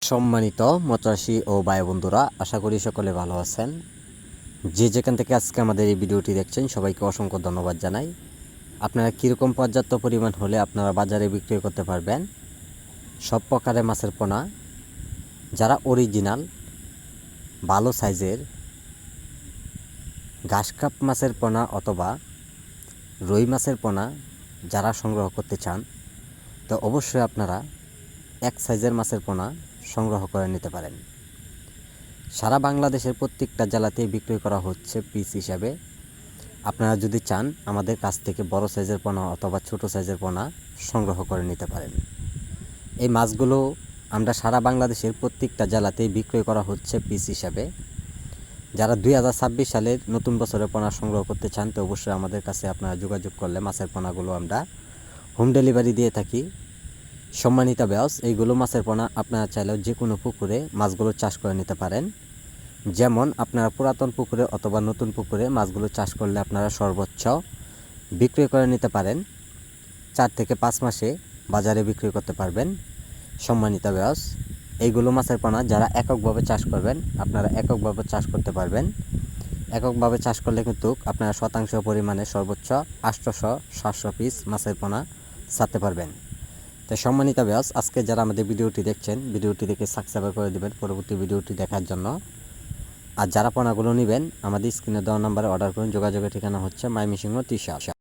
সম্মানিত মৎস্যাসী ও ভাই বন্ধুরা, আশা করি সকলে ভালো আছেন। যে যেখান থেকে আজকে আমাদের এই ভিডিওটি দেখছেন সবাইকে অসংখ্য ধন্যবাদ জানাই। আপনারা কীরকম পর্যাপ্ত পরিমাণ হলে আপনারা বাজারে বিক্রি করতে পারবেন সব প্রকারের মাছের পোনা, যারা অরিজিনাল ভালো সাইজের ঘাসকাপ মাছের পোনা অথবা রুই মাছের পোনা যারা সংগ্রহ করতে চান, তো অবশ্যই আপনারা এক সাইজের মাছের পোনা সংগ্রহ করে নিতে পারেন। সারা বাংলাদেশের প্রত্যেকটা জেলাতেই বিক্রি করা হচ্ছে পিস হিসাবে। আপনারা যদি চান আমাদের কাছ থেকে বড় সাইজের পোনা অথবা ছোট সাইজের পোনা সংগ্রহ করে নিতে পারেন। এই মাছগুলো আমরা সারা বাংলাদেশের প্রত্যেকটা জেলাতেই বিক্রয় করা হচ্ছে পিস হিসাবে। যারা 2026 সালের নতুন বছরের পোনা সংগ্রহ করতে চান, তো অবশ্যই আমাদের কাছে আপনারা যোগাযোগ করলে মাছের পোনাগুলো আমরা হোম ডেলিভারি দিয়ে থাকি। সম্মানিত ভিউয়ার্স, এইগুলো মাছের পোনা আপনারা চাইলেও যে কোনো পুকুরে মাছগুলো চাষ করে নিতে পারেন। যেমন আপনারা পুরাতন পুকুরে অথবা নতুন পুকুরে মাছগুলো চাষ করলে আপনারা সর্বোচ্চ বিক্রি করে নিতে পারেন 4 থেকে 5 মাসে বাজারে বিক্রি করতে পারবেন। সম্মানিত ভিউয়ার্স, এইগুলো মাছের পোনা যারা এককভাবে চাষ করবেন, আপনারা এককভাবে চাষ করতে পারবেন। এককভাবে চাষ করলে কিন্তু আপনারা শতাংশ পরিমাণে সর্বোচ্চ 800-700 পিস মাছের পোনা ছাড়তে পারবেন। তাই সম্মানিত ভিউয়ার্স, আজকে যারা আমাদের ভিডিওটি দেখছেন, ভিডিওটি দেখে সাবস্ক্রাইব করে দেবেন পরবর্তী ভিডিওটি দেখার জন্য। আর যারা পোনাগুলো নেবেন আমাদের স্ক্রিনে দেওয়া নাম্বারে অর্ডার করুন। যোগাযোগের ঠিকানা হচ্ছে ময়মনসিংহ 30।